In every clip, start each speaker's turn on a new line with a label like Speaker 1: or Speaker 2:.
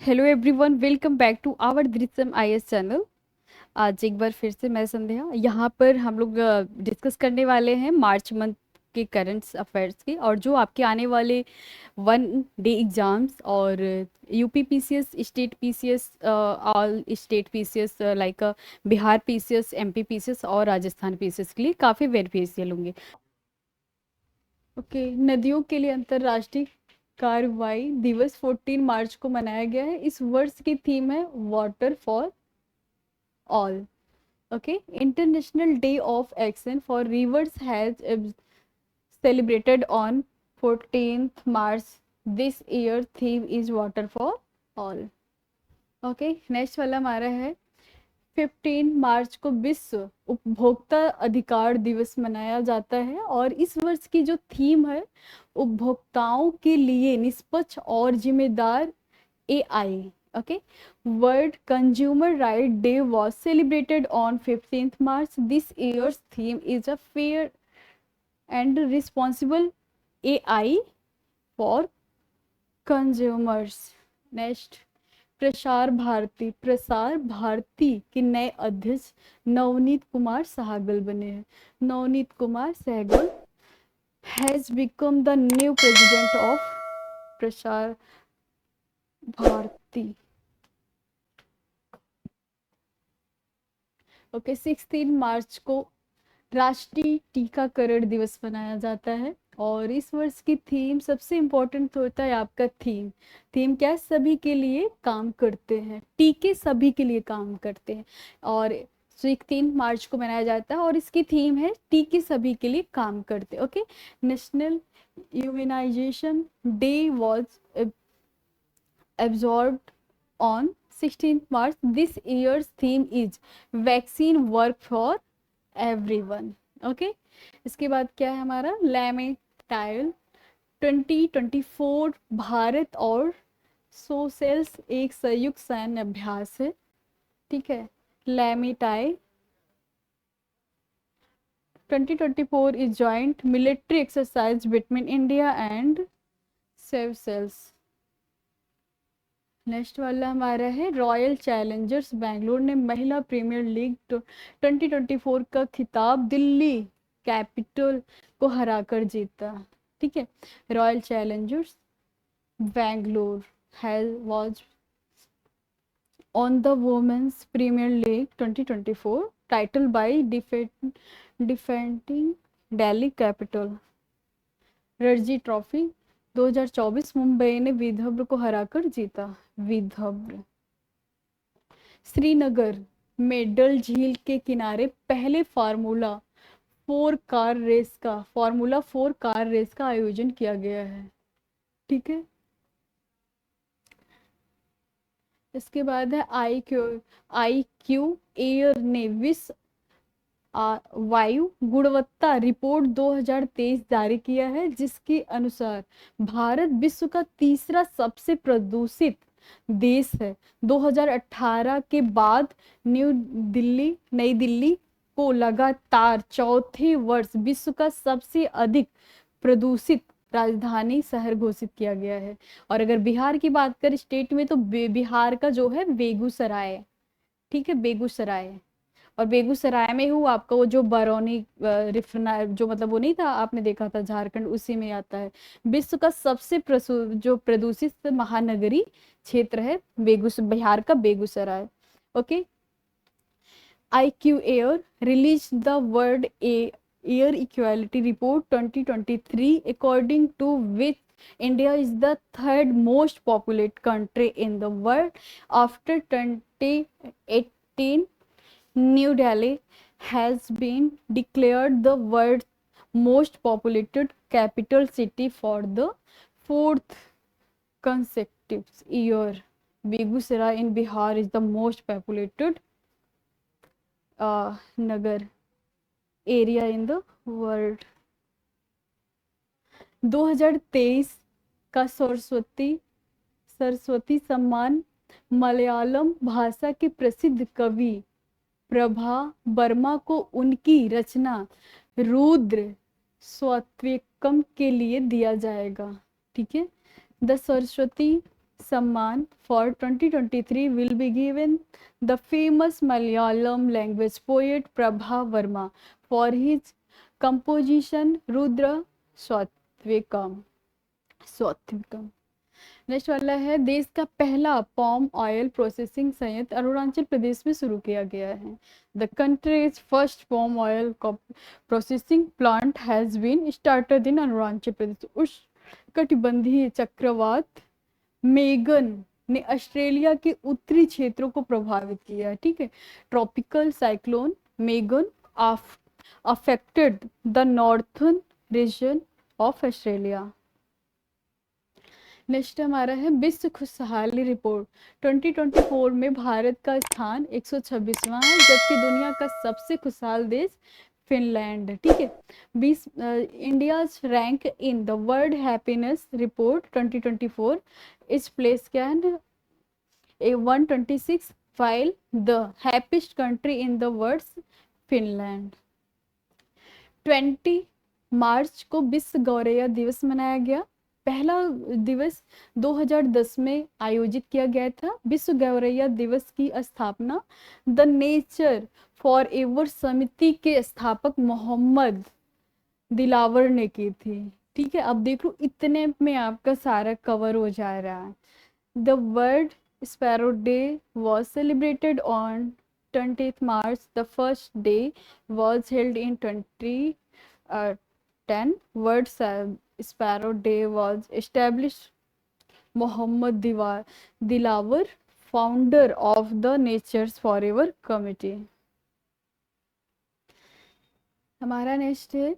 Speaker 1: Hello everyone, welcome back to our Drishyam IAS channel. आज एक बार फिर से मैं संध्या यहाँ पर हम लोग डिस्कस करने वाले हैं मार्च मंथ के करंट अफेयर्स की, और जो आपके आने वाले 1 डे एग्जाम्स और UP PCS, state PCS, all state PCS like Bihar PCS, MP PCS और राजस्थान पीसीएस के लिए काफ़ी बेनिफिशियल होंगे। ओके, नदियों के लिए अंतर्राष्ट्रीय कार्रवाई दिवस 14 मार्च को मनाया गया है। इस वर्ष की थीम है water for all. Okay, international day of action for reverse has celebrated on 14th March. This year theme is water for all. Okay, next वाला हमारा है 15 मार्च को विश्व उपभोक्ता अधिकार दिवस मनाया जाता है, और इस वर्ष की जो थीम है उपभोक्ताओं के लिए निष्पक्ष और जिम्मेदार AI. Okay, world consumer right day was celebrated on 15th March. This year's theme is a fair and responsible AI for consumers. Next, Prasar Bharati के नए अध्यक्ष नवनीत कुमार सहगल बने हैं। Navneet Kumar Sehgal has become the new president of Prasar Bharati. Okay, 16 मार्च को राष्ट्रीय टीकाकरण दिवस मनाया जाता है, और इस वर्ष की थीम सबसे इम्पोर्टेंट होता है आपका थीम। थीम क्या है? सभी के लिए काम करते हैं, टीके सभी के लिए काम करते हैं, और 16 मार्च को मनाया जाता है, और इसकी थीम है टीके सभी के लिए काम करते हैं। Okay, national immunisation day was absorbed on 16th March. This year's theme is vaccine work for everyone. Okay, इसके बाद क्या है हमारा लैमेटाइल 2024 भारत और सोसेल्स एक संयुक्त सैन्य अभ्यास है। ठीक है, लैमेटाइल 2024 is joint military exercise between India and Seychelles. Next वाला हमारा है रॉयल चैलेंजर्स बैंगलोर ने महिला प्रीमियर लीग 2024 का खिताब दिल्ली कैपिटल को हराकर जीता। ठीक है, Royal Challengers Bangalore has was on the Women's Premier League 2024 title by defending Delhi Capital. Ranji trophy 2024 Mumbai ने विदर्भ को हराकर जीता। विदर्भ। श्रीनगर में डल झील के किनारे पहले फार्मूला 4 कार रेस का आयोजन किया गया है। ठीक है, इसके बाद है आई क्यू एयर ने विश्व वायु गुणवत्ता रिपोर्ट 2023 जारी किया है, जिसके अनुसार भारत विश्व का तीसरा सबसे प्रदूषित देश है। 2018 के बाद नई दिल्ली को लगातार चौथे वर्ष विश्व का सबसे अधिक प्रदूषित राजधानी शहर घोषित किया गया है। और अगर बिहार की बात करें स्टेट में, तो बिहार का जो है बेगूसराय। ठीक है, बेगूसराय। और बेगूसराय में हूँ आपका वो जो बरौनी रिफना जो मतलब वो नहीं था, आपने देखा था झारखंड, उसी में आता है। विश्व का सबसे जो प्रदूषित महानगरी क्षेत्र है बिहार का Begusarai. Okay, IQ Air released the World Air Equality Report 2023, according to which India is the third most populated country in the world after 2018. New Delhi has been declared the world's most populated capital city for the 4th consecutive year. Begusarai in Bihar is the most populated nagar area in the world. 2023 का सरस्वती सम्मान मलयालम भाषा के प्रसिद्ध कवि प्रभा वर्मा को उनकी रचना रुद्र स्वत्विकम के लिए दिया जाएगा। ठीक है, the Saraswati Samman for 2023 will be given the famous Malayalam language poet Prabha Verma for his composition Rudra Swatvikam. Swatvikam. Next वाला है, देश का पहला पॉम ऑयल प्रोसेसिंग संयंत्र अरुणाचल प्रदेश में शुरू किया गया है। The country's first palm oil processing plant has been started in Arunachal Pradesh. उष्णकटिबंधीय चक्रवात मेगन ने ऑस्ट्रेलिया के उत्तरी क्षेत्रों को प्रभावित किया है। ठीक है, tropical cyclone Megan affected the northern region of Australia. Next हमारा है विश्व खुशहाली रिपोर्ट। 2024 में भारत का स्थान 126वां है, जबकि दुनिया का सबसे खुशहाल देश फिनलैंड है। ठीक है, 20 India's rank in the world happiness report 2024 इस प्लेस क्या है, 126 while the happiest country in the world Finland. 20 मार्च को विश्व गौरैया दिवस मनाया गया। पहला दिवस 2010 में आयोजित किया गया था। विश्व गौरैया दिवस की स्थापना द नेचर फॉर एवर समिति के स्थापक मोहम्मद दिलावर ने की थी। ठीक है, अब देख लो इतने में आपका सारा कवर हो जा रहा है। The world sparrow day was celebrated on 20th March. The first day was held in 2010. World Sparrow Day was established Mohammad Dilawar, founder of the Nature's Forever Committee. हमारा नेक्स्ट है,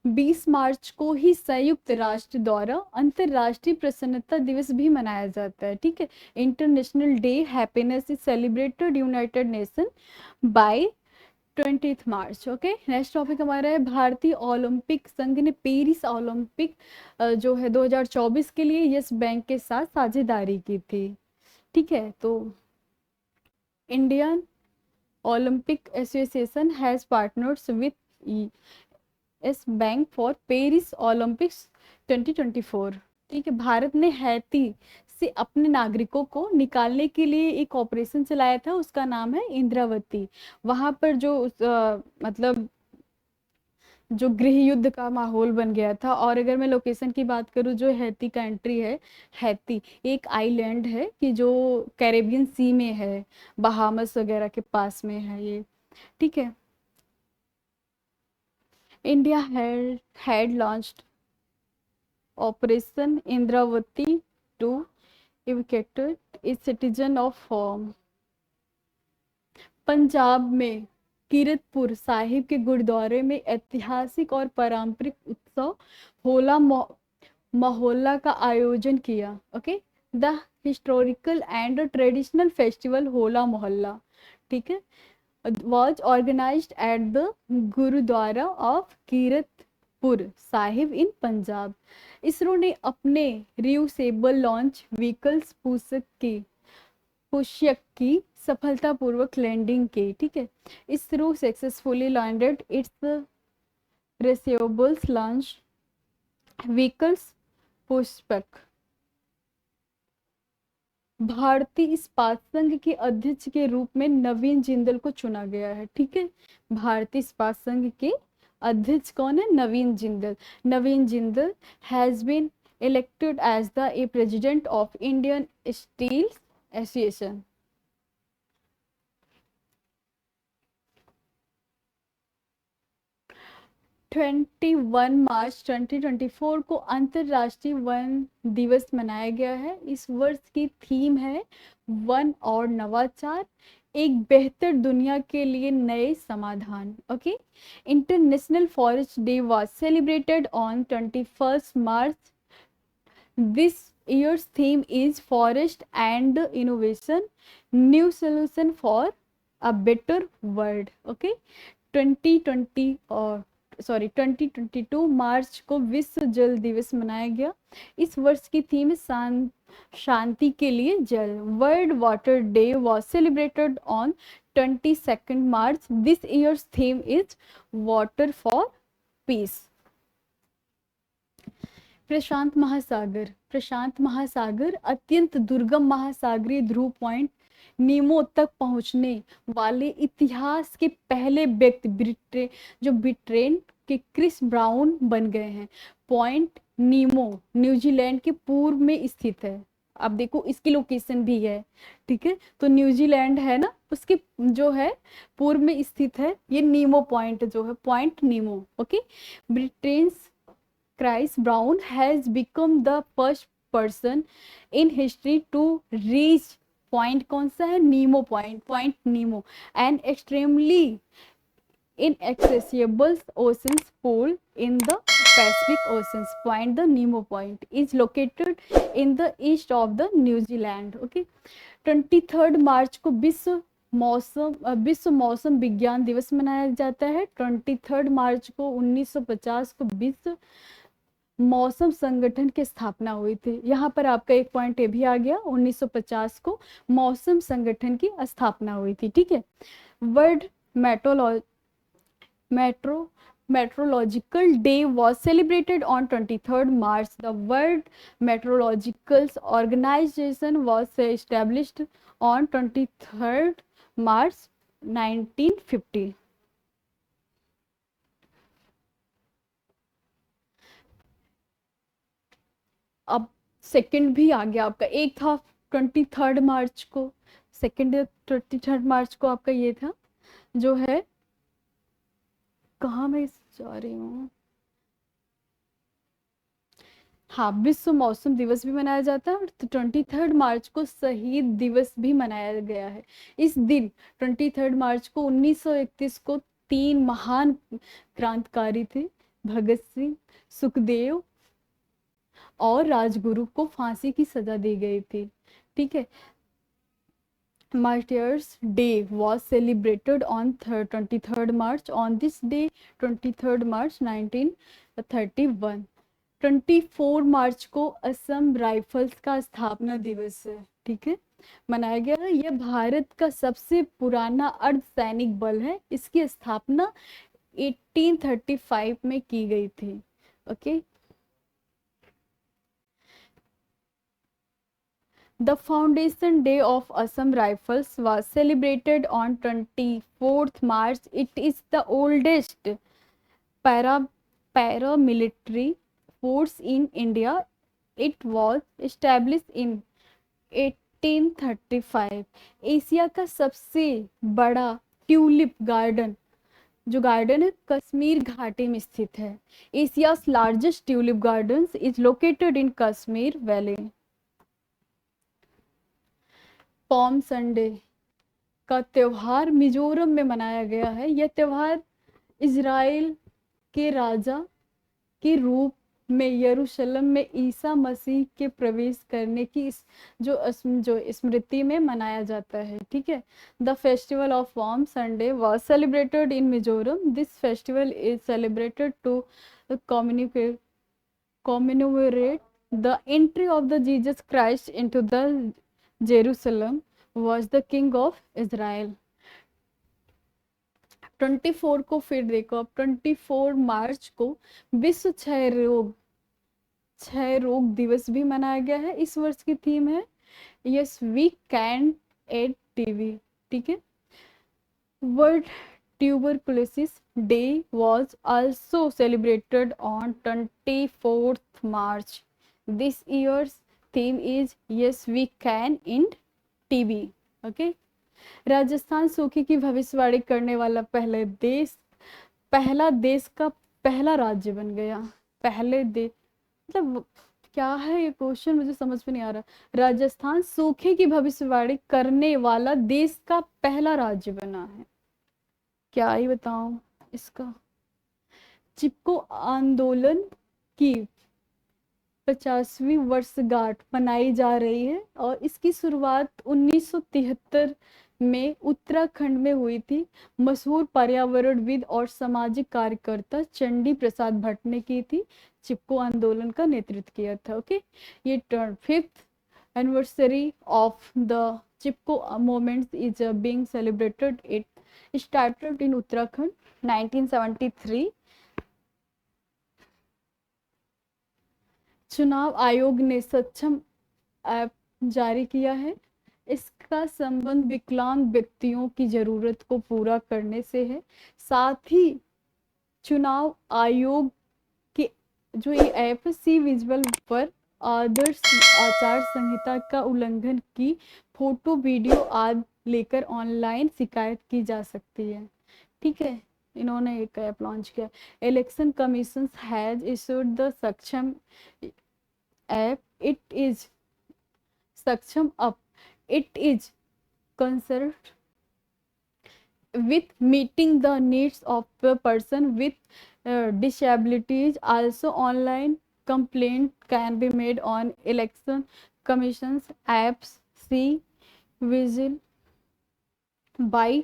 Speaker 1: 20 मार्च को ही संयुक्त राष्ट्र द्वारा अंतरराष्ट्रीय प्रसन्नता दिवस भी मनाया जाता है। ठीक है, international day happiness is celebrated United nation by 20th March. Okay, next topic हमारा है, भारतीय ओलंपिक संघ ने पेरिस ओलंपिक जो है 2024 के लिए यस बैंक के साथ साझेदारी की थी। ठीक है, तो Indian Olympic association has partners with yes bank for Paris Olympics 2024। ठीक है, भारत ने हैती से अपने नागरिकों को निकालने के लिए एक ऑपरेशन चलाया था, उसका नाम है इंद्रावती। वहां पर जो मतलब जो गृह युद्ध का माहौल बन गया था। और अगर मैं लोकेशन की बात करूँ, जो हैती कंट्री है, हैती एक आइलैंड है कि जो कैरेबियन सी में है, बहामस वगैरह के पास में है ये। ठीक है, India had launched Operation Indravati to evacuate its citizen of home। Punjab में कीरतपुर साहिब के गुरुद्वारे में ऐतिहासिक और पारंपरिक उत्सव होला मोहल्ला का आयोजन किया। Okay, the historical and traditional festival Hola Mohalla, ठीक है, was organized at the gurdwara of Kiratpur Sahib in Punjab. ISRO ने अपने रियूसेबल लॉन्च व्हीकल्स पुष्यक की सफलतापूर्वक लैंडिंग की। ठीक है, ISRO successfully landed its reusables launch vehicles Pushpak. भारतीय इस्पात संघ के अध्यक्ष के रूप में नवीन जिंदल को चुना गया है। ठीक है, भारतीय इस्पात संघ के अध्यक्ष कौन है, Naveen Jindal. Naveen Jindal has been elected as the president of Indian Steel Association. March 2024 को अंतरराष्ट्रीय वन दिवस मनाया गया है। इस वर्ष की थीम है वन और नवाचार, एक बेहतर दुनिया के लिए नए समाधान। Okay, international forest day was celebrated on 21 March. This year's theme is forest and innovation, new solution for a better world। okay, 2022 मार्च को विश्व जल दिवस मनाया गया। इस वर्ष की थीम है शांति के लिए जल। World Water Day was celebrated on 22 March. This year's theme is water for peace. प्रशांत महासागर अत्यंत दुर्गम महासागरीय ध्रुव पॉइंट नीमो तक पहुंचने वाले इतिहास के पहले व्यक्ति ब्रिटेन के क्रिस ब्राउन बन गए हैं। पॉइंट नीमो न्यूजीलैंड के पूर्व में स्थित है। आप देखो इसकी लोकेशन भी है, ठीक है। तो न्यूजीलैंड है ना, उसके जो है पूर्व में स्थित है ये नीमो पॉइंट, जो है point Nemo. Okay, Britain's Chris Brown has become the first person in history to reach point, कौन सा है, Nemo point, point Nemo, and extremely inaccessible oceans pool in the Pacific Oceans. Point the Nemo Point is located in the east of the New Zealand. Okay, 23 मार्च को विश्व मौसम विज्ञान दिवस मनाया जाता है। 23 मार्च को 1950 को विश्व मौसम संगठन की स्थापना हुई थी। यहाँ पर आपका एक पॉइंट ये भी आ गया, 1950 को मौसम संगठन की स्थापना हुई थी, ठीक है। World Meteorological Day was celebrated on 23rd March. The World Meteorological Organization was established on 23rd March 1950. अब सेकंड भी आ गया आपका, एक था 23rd मार्च को, सेकंड 23rd मार्च को आपका ये था, जो है कहाँ मैं जा रही हूँ, हाँ, विश्व मौसम दिवस भी मनाया जाता है। और 23rd मार्च को शहीद दिवस भी मनाया गया है। इस दिन 23rd मार्च को 1931 को 3 महान क्रांतिकारी थे, भगत सिंह, सुखदेव और राजगुरु को फांसी की सजा दी गई थी, ठीक है। Martyrs Day was celebrated on 23rd March. On this day, 23rd March 1931, 24 मार्च को असम राइफल्स का स्थापना दिवस है, ठीक है, मनाया गया है। यह भारत का सबसे पुराना अर्धसैनिक बल है। इसकी स्थापना 1835 में की गई थी। Okay, The foundation day of Assam Rifles was celebrated on 24th March. It is the oldest paramilitary force in India. It was established in 1835. Asia का सबसे बड़ा ट्यूलिप गार्डन, जो गार्डन है कश्मीर घाटी में स्थित है। Asia's largest tulip gardens is located in Kashmir Valley. Palm Sunday का त्योहार मिजोरम में मनाया गया है। यह त्योहार इजराइल के राजा के रूप में यरूशलेम में ईसा मसीह के प्रवेश करने की जो स्मृति में मनाया जाता है, ठीक है। The festival of Palm Sunday was celebrated in Mizoram. This festival is celebrated to commemorate the entry of the Jesus Christ into the Jerusalem was the king of Israel. 24 को फिर देखो, अब 24 मार्च को विश्व क्षय रोग दिवस भी मनाया गया है। इस वर्ष की थीम है yes we can end TB, ठीक है। World tuberculosis day was also celebrated on 24th March. This year's theme is yes we can end TB. Okay. Rajasthan सूखे की भविष्यवाणी करने वाला पहला देश का पहला राज्य बन गया। पहले देश मतलब क्या है ये क्वेश्चन, मुझे समझ में नहीं आ रहा। राजस्थान सूखे की भविष्यवाणी करने वाला देश का पहला राज्य बना है। क्या ही बताऊं इसका। चिपको आंदोलन की 50वीं वर्षगांठ मनाई जा रही है और इसकी शुरुआत 1973 में उत्तराखंड में हुई थी। मशहूर पर्यावरणविद और सामाजिक कार्यकर्ता चंडी प्रसाद भट्ट ने की थी। चिपको आंदोलन का नेतृत्व किया था। ओके, ये 5th anniversary of the Chipko movement is being celebrated. It started in Uttarakhand 1973. चुनाव आयोग ने सक्षम ऐप जारी किया है। इसका संबंध विकलांग व्यक्तियों की जरूरत को पूरा करने से है। साथ ही चुनाव आयोग के जो ये ऐप सी विजुअल पर आदर्श आचार संहिता का उल्लंघन की फोटो वीडियो आदि लेकर ऑनलाइन शिकायत की जा सकती है। ठीक है, इन्होंने एक ऐप लॉन्च किया। Election commission has issued the सक्षम ऐप। इट इज सक्षम up it is concerned with meeting the needs of the person with disabilities. Also, online complaint can be made on election commission's apps. See visual by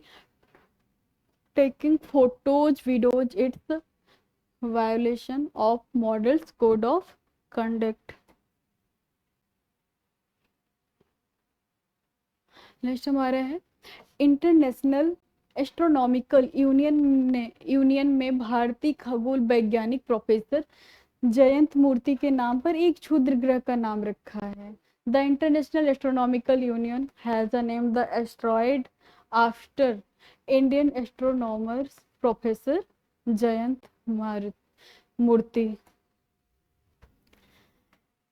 Speaker 1: taking photos, videos. It's a violation of model's code of conduct. Next हमारा है international astronomical union में भारतीय खगोल वैज्ञानिक professor Jayant मूर्ति के नाम पर एक क्षुद्र ग्रह का नाम रखा है। The international astronomical union has a name the asteroid after Indian astronomers professor Jayant Murthy.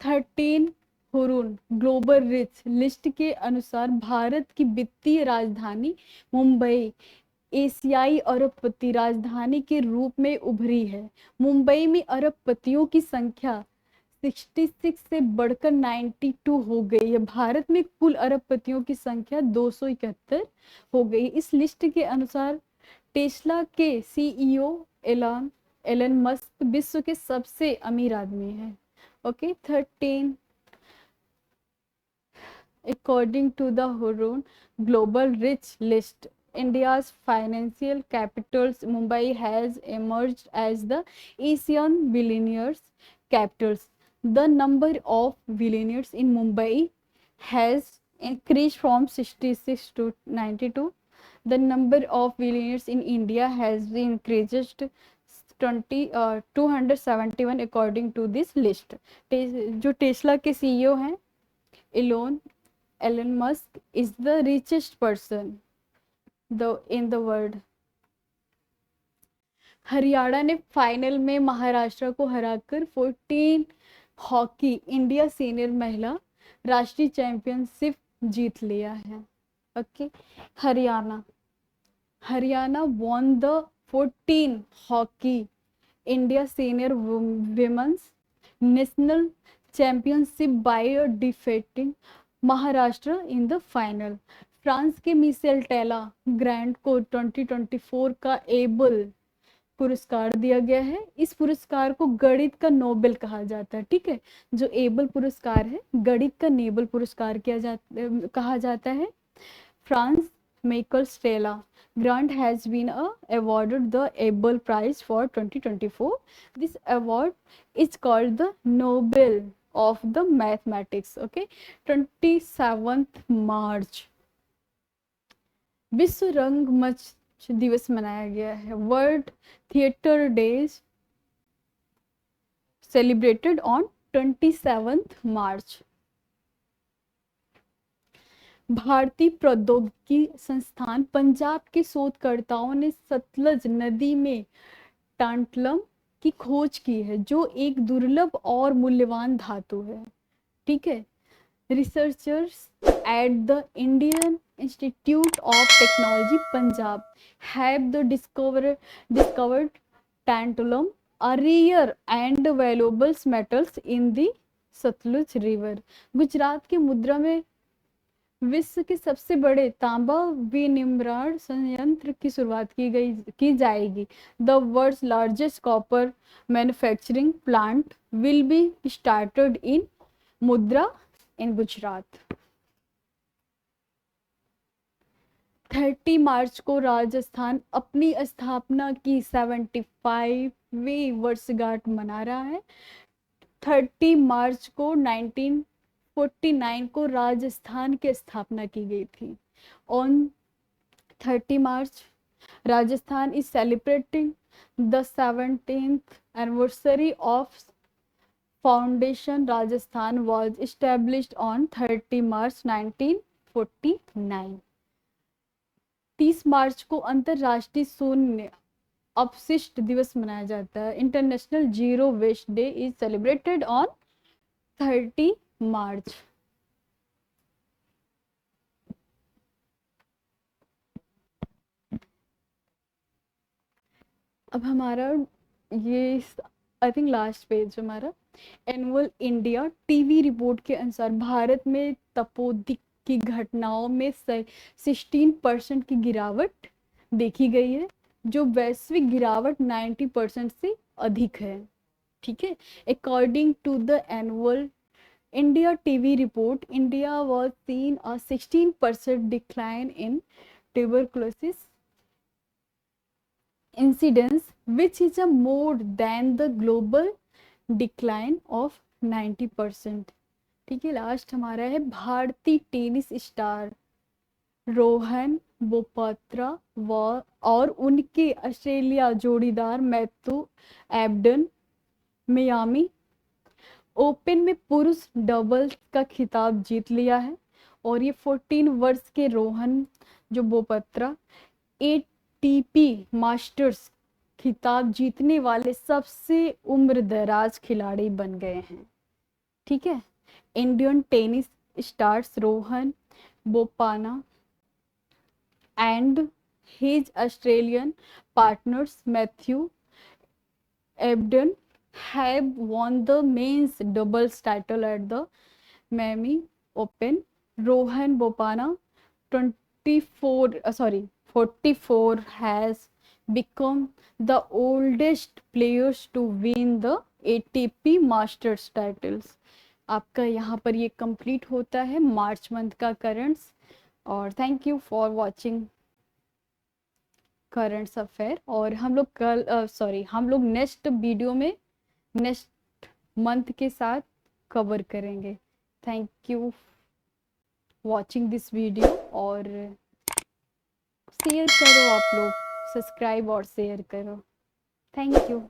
Speaker 1: 13 Hurun global rich list के अनुसार भारत की वित्तीय राजधानी मुंबई एशियाई अरबपति राजधानी के रूप में उभरी है। मुंबई में अरबपतियों की संख्या 66 से बढ़कर 92 हो गई है। भारत में कुल अरबपतियों की संख्या 271 हो गई। इस लिस्ट के अनुसार टेस्ला के सीईओ एलन मस्क विश्व के सबसे अमीर आदमी है। Okay 13 according to the Hurun Global Rich List, India's financial capitals, Mumbai has emerged as the Asian billionaires capitals. The number of billionaires in Mumbai has increased from 66 to 92. The number of billionaires in India has increased 271 according to this list. जो Tesla के CEO हैं Elon Musk is the richest person in the world. Haryana ने final में महाराष्ट्र को हराकर 14 hockey India senior महिला राष्ट्रीय championship जीत लिया है। Okay Haryana won the 14 hockey India senior women's national championship by defeating Maharashtra in the final. France के मिशेल टेला ग्रैंड को 2024 का एबल पुरस्कार दिया गया है। इस पुरस्कार को गणित का नोबेल कहा जाता है। ठीक है, जो एबल पुरस्कार है गणित का नोबेल पुरस्कार कहा जाता है। फ्रांस मिशेल टेला grant has been awarded the Abel Prize for 2024. This award is called the Nobel of the Mathematics. Okay, 27th March विश्व रंगमंच दिवस मनाया गया है। World theatre days celebrated on 27th March। भारतीय प्रौद्योगिकी संस्थान पंजाब के शोधकर्ताओं ने सतलज नदी में टांटलम की खोज की है, जो एक दुर्लभ और मूल्यवान धातु है। ठीक है, researchers at the Indian Institute of Technology Punjab have the discovered tantalum a rare and valuable metals in the Sutlej river. Gujarat के मुद्रा में विश्व के सबसे बड़े तांबा विनिर्माण संयंत्र की शुरुआत की जाएगी। The world's largest copper manufacturing plant will be started in Mundra in Gujarat. 30 मार्च को राजस्थान अपनी स्थापना की 75वीं वर्षगांठ मना रहा है। 30 मार्च को 1949 को राजस्थान की स्थापना की गई थी। On 30 March Rajasthan is celebrating the 17th anniversary of foundation Rajasthan was established on 30 March 1949। 30 मार्च को अंतरराष्ट्रीय शून्य अपशिष्ट दिवस मनाया जाता है। International zero waste day is celebrated on 30 March. अब हमारा ये आई थिंक लास्ट पेज हमारा एनुअल इंडिया टीवी रिपोर्ट के अनुसार भारत में तपोदिक की घटनाओं में 16% की गिरावट देखी गई है, जो वैश्विक गिरावट 90% से अधिक है। ठीक है, according to the annual India TV report, India was seen a 16% decline in tuberculosis incidence, which is a more than the global decline of 90%। ठीक है, लास्ट हमारा है भारतीय टेनिस स्टार रोहन बोपात्रा व और उनके ऑस्ट्रेलिया जोड़ीदार मैथ्यू एबडन मियामी ओपन में पुरुष डबल्स का खिताब जीत लिया है। और ये 14 वर्ष के रोहन जो बोपत्रा एटीपी मास्टर्स खिताब जीतने वाले सबसे उम्र दराज खिलाड़ी बन गए हैं। ठीक है, Indian tennis stars Rohan Bopanna and his Australian partners Matthew Ebden have won the men's doubles title at the Miami Open. Rohan Bopanna 44 has become the oldest players to win the ATP Masters titles। आपका यहाँ पर ये complete होता है March month का currents. और thank you for watching currents affair. और हम लोग हम लोग नेक्स्ट वीडियो में नेक्स्ट मंथ के साथ कवर करेंगे। Thank you watching this video. और शेयर करो, आप लोग सब्सक्राइब और शेयर करो। Thank you.